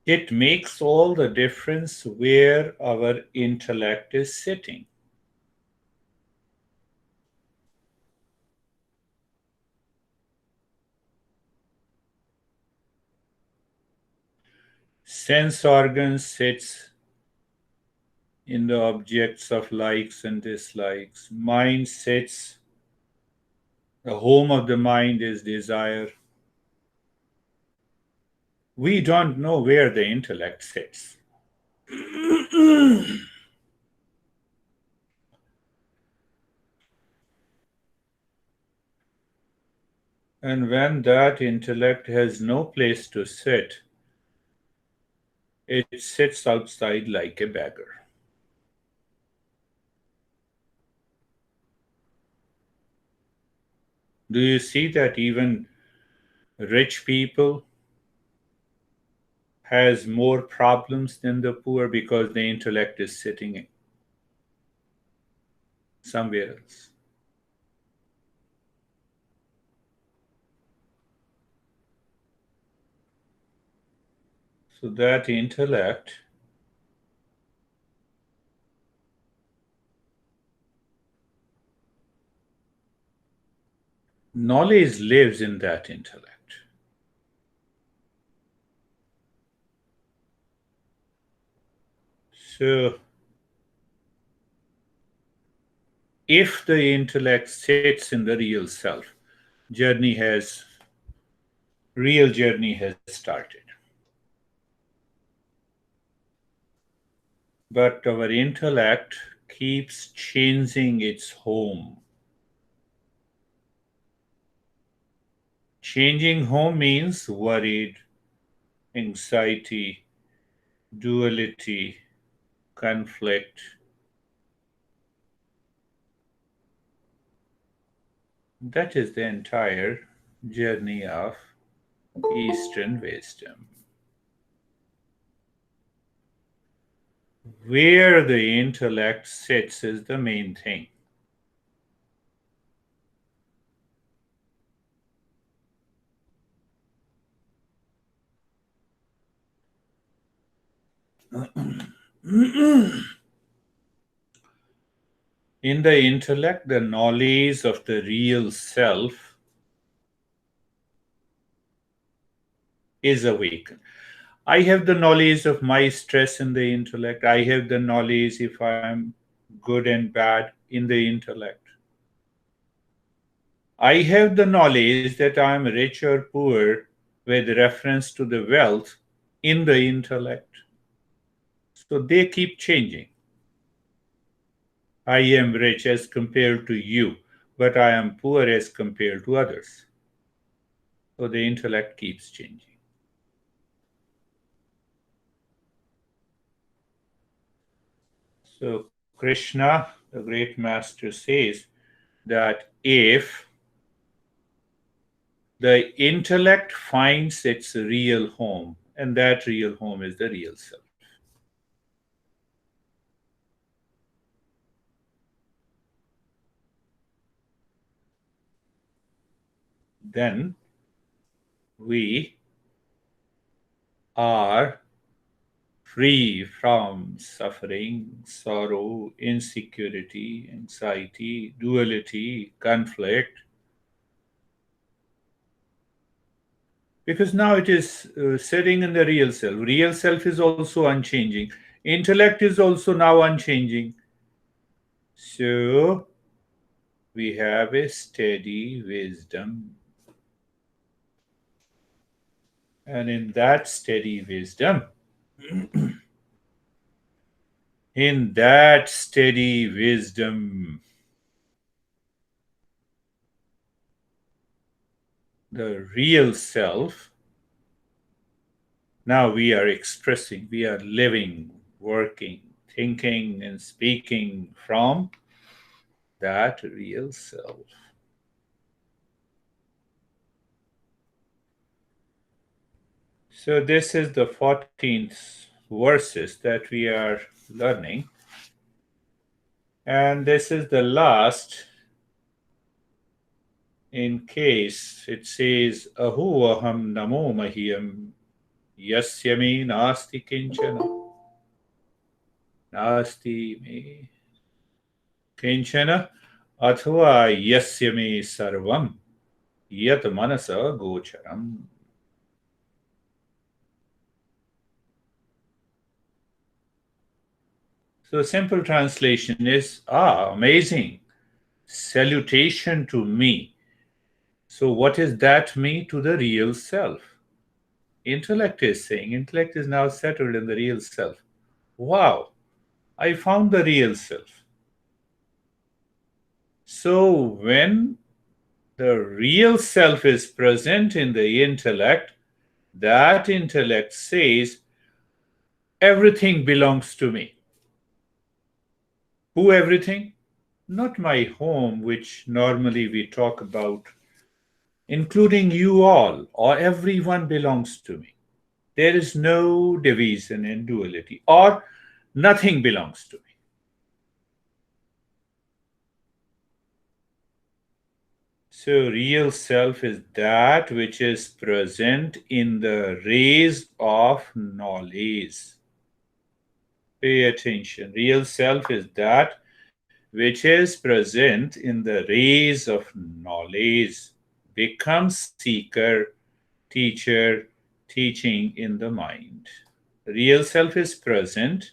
It makes all the difference where our intellect is sitting. Sense organ sits in the objects of likes and dislikes. Mind sits, the home of the mind is desire. We don't know where the intellect sits. And when that intellect has no place to sit, it sits outside like a beggar. Do you see that even rich people has more problems than the poor because the intellect is sitting somewhere else? So that intellect knowledge lives in that intellect. So if the intellect sits in the real self, journey has real journey has started. But our intellect keeps changing its home. Changing home means worried, anxiety, duality, conflict. That is the entire journey of Eastern wisdom. Where the intellect sits is the main thing. In the intellect, the knowledge of the real self is awakened. I have the knowledge of my stress in the intellect. I have the knowledge if I'm good and bad in the intellect. I have the knowledge that I'm rich or poor with reference to the wealth in the intellect. So they keep changing. I am rich as compared to you, but I am poor as compared to others. So the intellect keeps changing. So Krishna, the great master, says that if the intellect finds its real home, and that real home is the real self, then we are free from suffering, sorrow, insecurity, anxiety, duality, conflict, because now it is sitting in the real self. Real self is also unchanging. Intellect is also now unchanging. So we have a steady wisdom. And in that steady wisdom, in that steady wisdom, the real self, now we are expressing, we are living, working, thinking, and speaking from that real self. So, this is the 14th verses that we are learning, and this is the last. In case it says Ahu Aham Namo Mahiyam, Yasya me nasti kinchana. Nasti me kinchana. Athva yasya me sarvam. Yat manasa gocharam. So simple translation is, amazing. Salutation to me. So what is that me? To the real self. Intellect is saying, intellect is now settled in the real self. Wow, I found the real self. So when the real self is present in the intellect, that intellect says, everything belongs to me. Who everything? Not my home, which normally we talk about, including you all, or everyone belongs to me. There is no division in duality, or nothing belongs to me. So, real self is that which is present in the rays of knowledge. Pay attention. Real self is that which is present in the rays of knowledge. Become seeker, teacher, teaching in the mind. Real self is present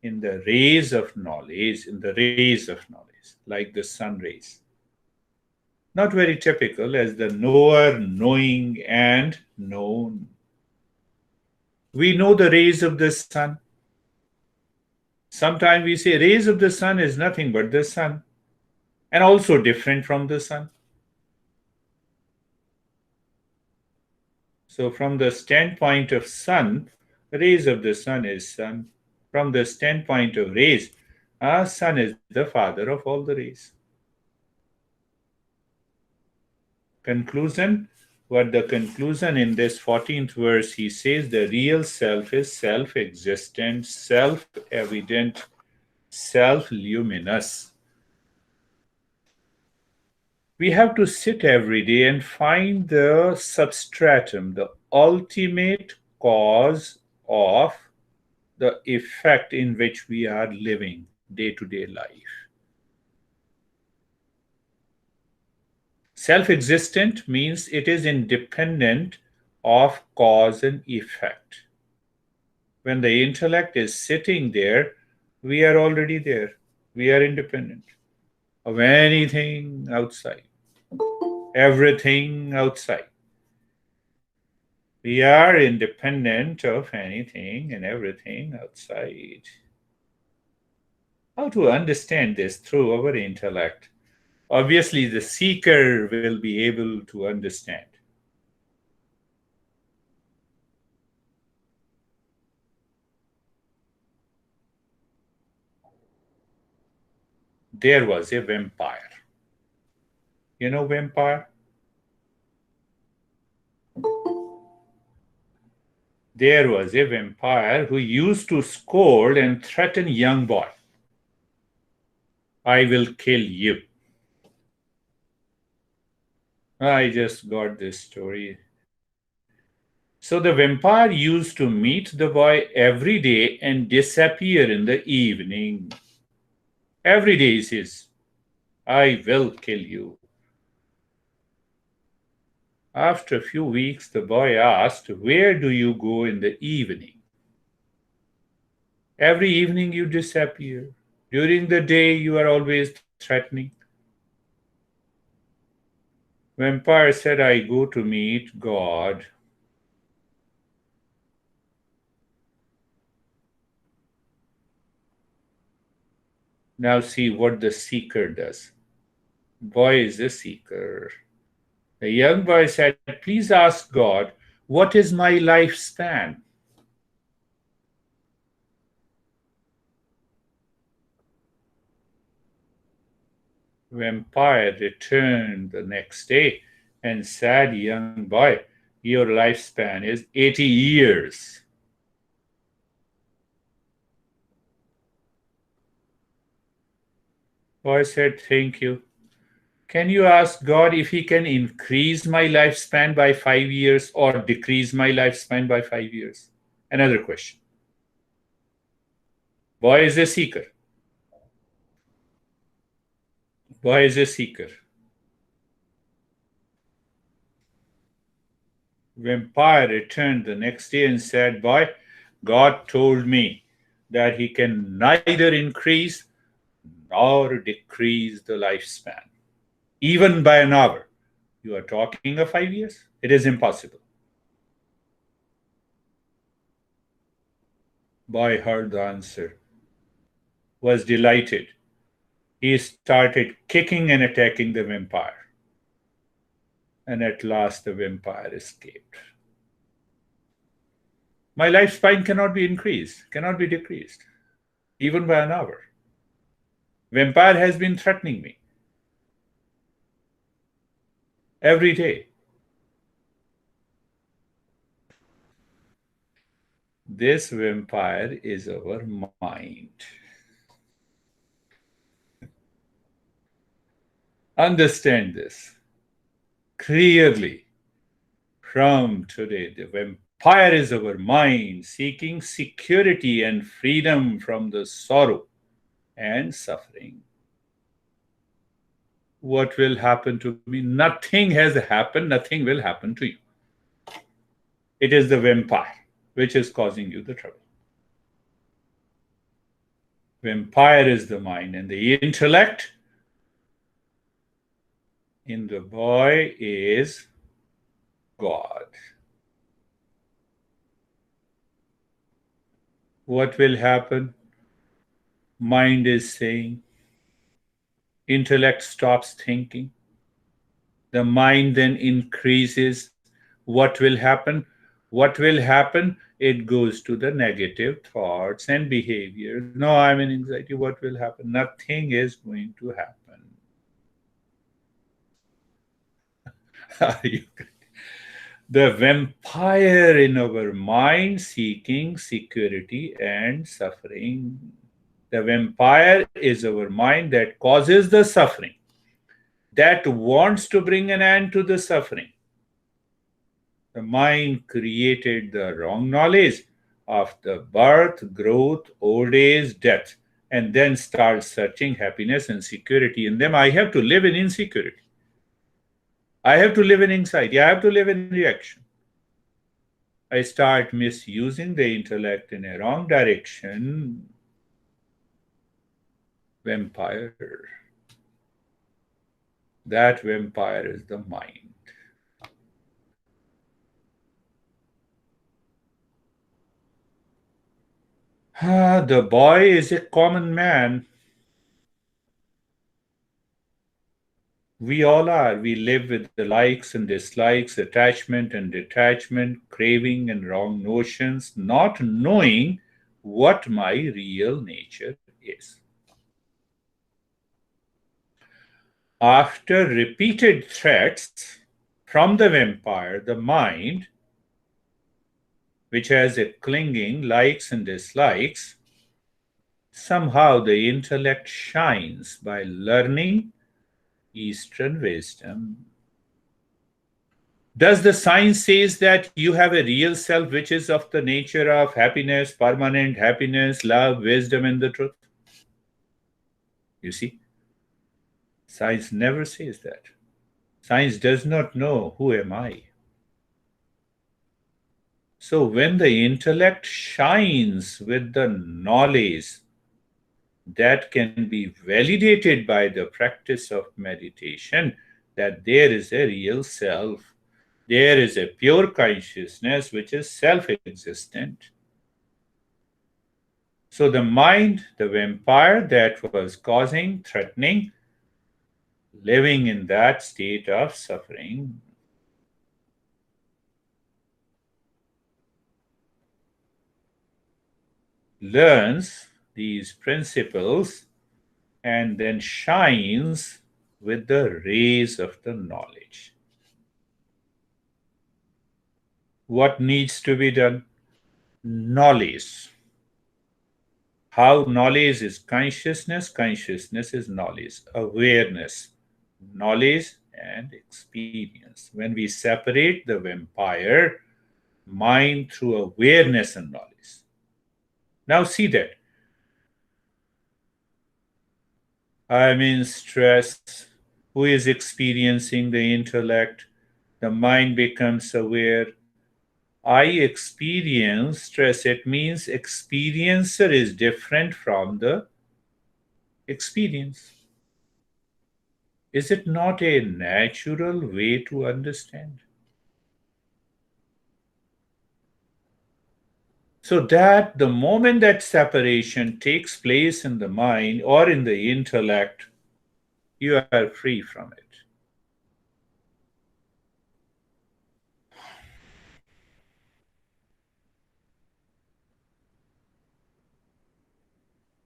in the rays of knowledge, in the rays of knowledge, like the sun rays. Not very typical as the knower, knowing, and known. We know the rays of the sun. Sometimes we say rays of the sun is nothing but the sun, and also different from the sun. So, from the standpoint of sun, rays of the sun is sun. From the standpoint of rays, our sun is the father of all the rays. Conclusion. What the conclusion in this 14th verse, he says the real self is self existent, self evident, self luminous. We have to sit every day and find the substratum, the ultimate cause of the effect in which we are living day to day life. Self existent means it is independent of cause and effect. When the intellect is sitting there, we are already there. We are independent of anything outside, everything outside. We are independent of anything and everything outside. How to understand this through our intellect? Obviously, the seeker will be able to understand. There was a vampire. You know, vampire? There was a vampire who used to scold and threaten young boy. I will kill you. I just got this story. So the vampire used to meet the boy every day and disappear in the evening. Every day he says, I will kill you. After a few weeks, the boy asked, where do you go in the evening? Every evening you disappear. During the day, you are always threatening. Vampire said, I go to meet God. Now see what the seeker does. Boy is a seeker. The young boy said, please ask God, what is my lifespan? Vampire returned the next day and said, young boy, your lifespan is 80 years. Boy said, thank you. Can you ask God if He can increase my lifespan by 5 years or decrease my lifespan by 5 years? Another question. Boy is a seeker. Boy is a seeker. Vampire returned the next day and said, Boy, God told me that He can neither increase nor decrease the lifespan, even by an hour. You are talking of 5 years? It is impossible. Boy heard the answer, was delighted. He started kicking and attacking the vampire. And at last the vampire escaped. My lifespan cannot be increased, cannot be decreased, even by an hour. Vampire has been threatening me every day. This vampire is our mind. Understand this clearly from today. The vampire is our mind, seeking security and freedom from the sorrow and suffering. What will happen to me? Nothing has happened, nothing will happen to you. It is the vampire which is causing you the trouble. Vampire is the mind, and the intellect in the boy is God. What will happen? Mind is saying, intellect stops thinking. The mind then increases. What will happen? What will happen? It goes to the negative thoughts and behavior. No, I'm in anxiety. What will happen? Nothing is going to happen. Are you the vampire in our mind seeking security and suffering? The vampire is our mind that causes the suffering, that wants to bring an end to the suffering. The mind created the wrong knowledge of the birth, growth, old age, death, and then starts searching happiness and security in them. I have to live in insecurity. I have to live in anxiety. I have to live in reaction. I start misusing the intellect in a wrong direction. Vampire. That vampire is the mind. The boy is a common man. We all are. We live with the likes and dislikes, attachment and detachment, craving and wrong notions, not knowing what my real nature is. After repeated threats from the vampire, the mind, which has a clinging likes and dislikes, somehow the intellect shines by learning Eastern wisdom. Does the science says that you have a real self which is of the nature of happiness, permanent happiness, love, wisdom, and the truth? You see, science never says that. Science does not know who am I. So when the intellect shines with the knowledge that can be validated by the practice of meditation, that there is a real self, there is a pure consciousness which is self existent. So the mind, the vampire that was causing, threatening, living in that state of suffering, learns these principles and then shines with the rays of the knowledge. What needs to be done? Knowledge. How knowledge is consciousness, consciousness is knowledge, awareness, knowledge and experience. When we separate the vampire mind through awareness and knowledge. Now, see that I'm in stress. Who is experiencing the intellect? The mind becomes aware. I experience stress. It means experiencer is different from the experience. Is it not a natural way to understand? So that the moment that separation takes place in the mind or in the intellect, you are free from it.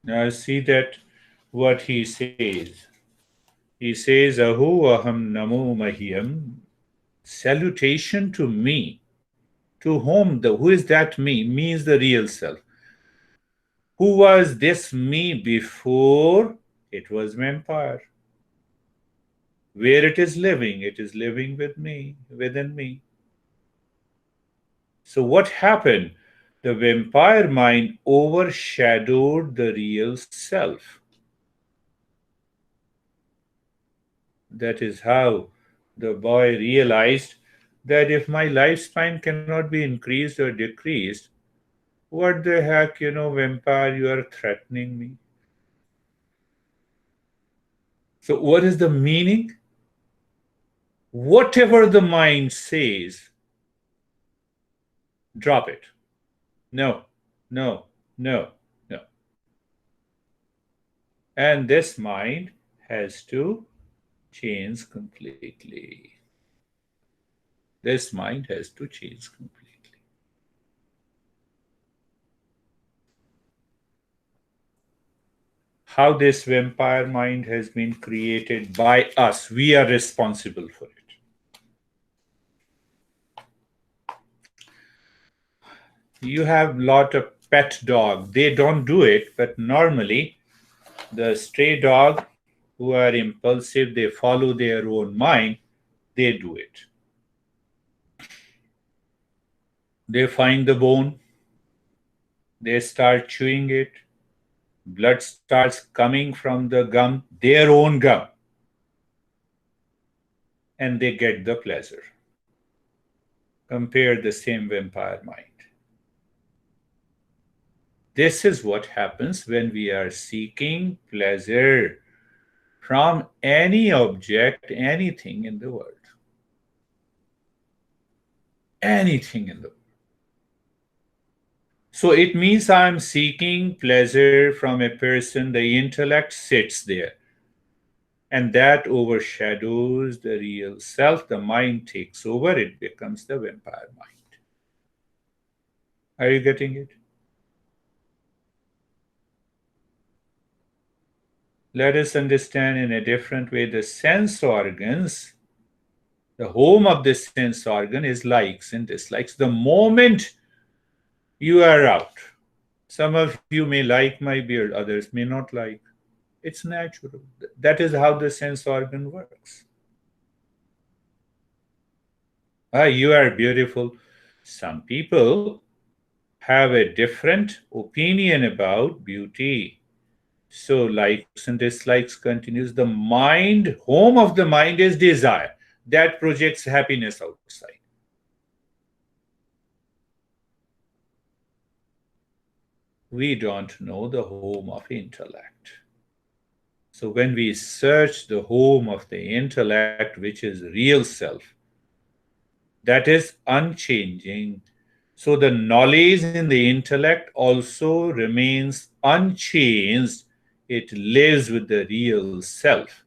Now see that what he says. He says, Ahu aham namo mahyam, salutation to me. To whom? Who is that me? Me is the real self. Who was this me before? It was vampire. Where it is living with me, within me. So what happened? The vampire mind overshadowed the real self. That is how the boy realized that if my lifespan cannot be increased or decreased, what the heck, vampire, you are threatening me. So, what is the meaning? Whatever the mind says, drop it. No, no, no, no. And this mind has to change completely. This mind has to change completely. How this vampire mind has been created by us. We are responsible for it. You have lot of pet dog. They don't do it, but normally the stray dog who are impulsive, they follow their own mind, they do it. They find the bone, they start chewing it, blood starts coming from the gum, their own gum, and they get the pleasure. Compare the same vampire mind. This is what happens when we are seeking pleasure from any object, anything in the world. Anything in the world. So it means I'm seeking pleasure from a person, the intellect sits there. And that overshadows the real self. The mind takes over, it becomes the vampire mind. Are you getting it? Let us understand in a different way the sense organs. The home of the sense organ is likes and dislikes. The moment you are out, some of you may like my beard, others may not like. It's natural. That is how the sense organ works. You are beautiful. Some people have a different opinion about beauty. So likes and dislikes continues. The mind, home of the mind is desire. That projects happiness outside. We don't know the home of intellect. So when we search the home of the intellect, which is real self, that is unchanging. So the knowledge in the intellect also remains unchanged. It lives with the real self.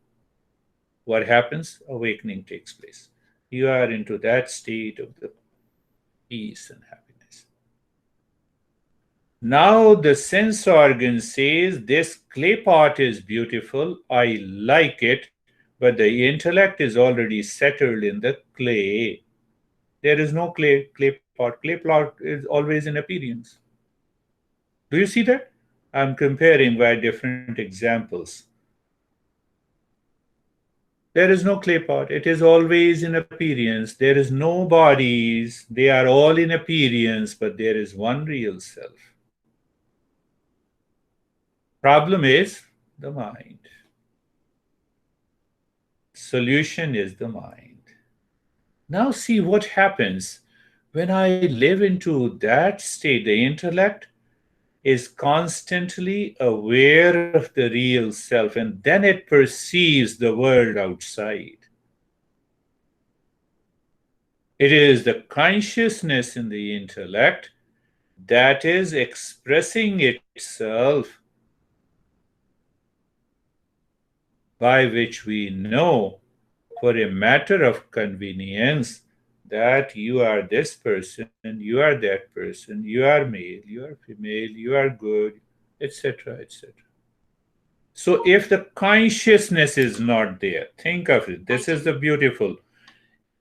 What happens? Awakening takes place. You are into that state of the peace and happiness. Now the sense organ says this clay pot is beautiful, I like it, but the intellect is already settled in the clay. There is no clay pot. Clay pot is always in appearance. Do you see that? I'm comparing by different examples. There is no clay pot. It is always in appearance. There is no bodies. They are all in appearance, but there is one real self. Problem is the mind. Solution is the mind. Now see what happens when I live into that state. The intellect is constantly aware of the real self, and then it perceives the world outside. It is the consciousness in the intellect that is expressing itself, by which we know, for a matter of convenience, that you are this person, you are that person, you are male, you are female, you are good, etc., etc. So if the consciousness is not there, think of it. This is the beautiful.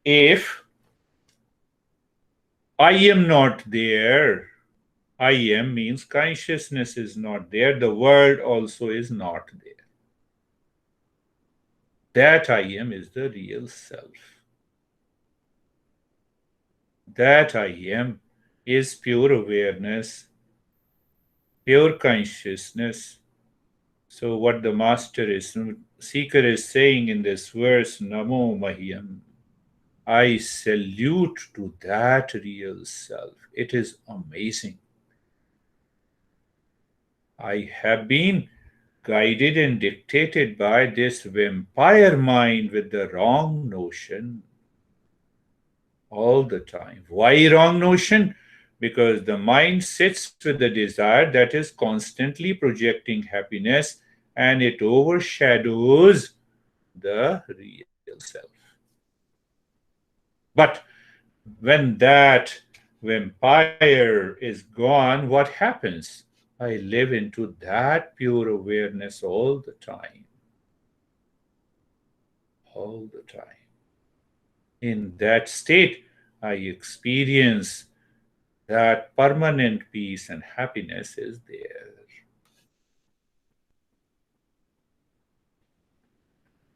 If I am not there, I am means consciousness is not there, the world also is not there. That I am is the real self. That I am is pure awareness, pure consciousness. So, what the master is, seeker is saying in this verse, Namo Mahyam, I salute to that real self. It is amazing. I have been guided and dictated by this vampire mind with the wrong notion all the time. Why wrong notion? Because the mind sits with the desire that is constantly projecting happiness, and it overshadows the real self. But when that vampire is gone, what happens? I live into that pure awareness all the time. All the time. In that state, I experience that permanent peace and happiness is there.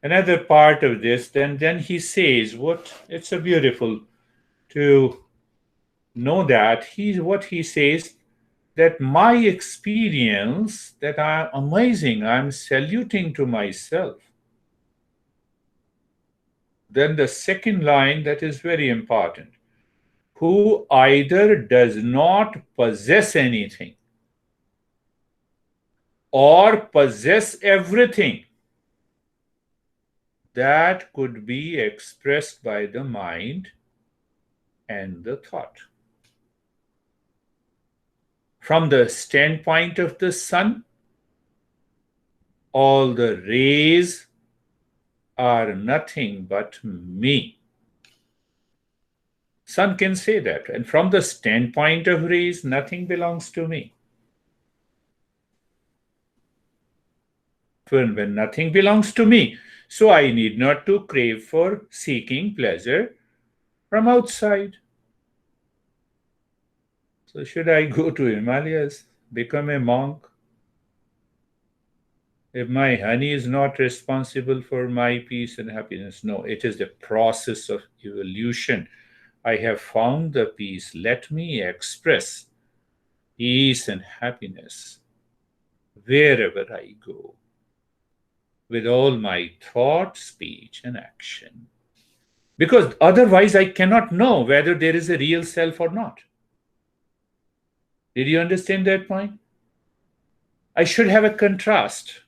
Another part of this, then he says, what it's a beautiful to know that what he says, that my experience, that I'm amazing, I'm saluting to myself. Then the second line that is very important, who either does not possess anything or possess everything that could be expressed by the mind and the thought. From the standpoint of the sun, all the rays are nothing but me. Sun can say that. And from the standpoint of rays, nothing belongs to me. When nothing belongs to me, so I need not to crave for seeking pleasure from outside. So should I go to Himalayas, become a monk? If my honey is not responsible for my peace and happiness, no, it is the process of evolution. I have found the peace. Let me express peace and happiness wherever I go, with all my thought, speech, and action. Because otherwise, I cannot know whether there is a real self or not. Did you understand that point? I should have a contrast.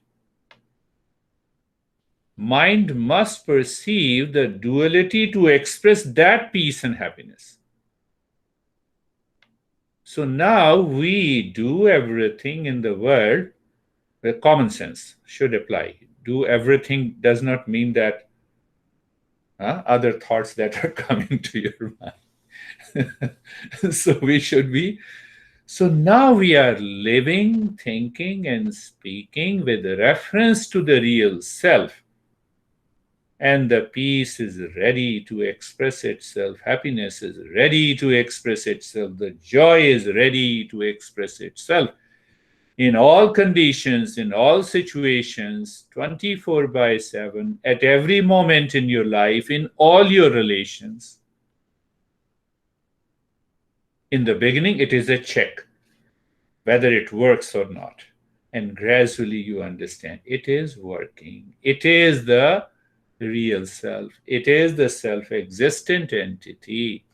Mind must perceive the duality to express that peace and happiness. So now we do everything in the world, the common sense should apply. Do everything does not mean that other thoughts that are coming to your mind. So we should be. So now we are living, thinking, and speaking with reference to the real self. And the peace is ready to express itself. Happiness is ready to express itself. The joy is ready to express itself. in all conditions, in all situations, 24 by 7, at every moment in your life, in all your relations. In the beginning, it is a check whether it works or not. And gradually you understand it is working. It is the real self, it is the self existent entity.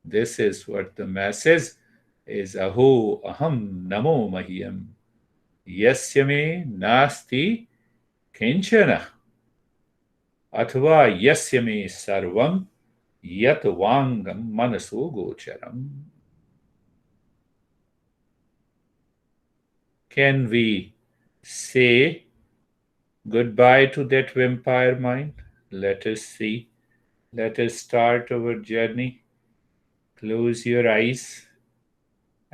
This is what the message is. Aho aham namo mahyam yasya me nasti kinchana athva yasya me sarvam yat vangam manaso gocharam. Can we say goodbye to that vampire mind? Let us see. Let us start our journey. Close your eyes.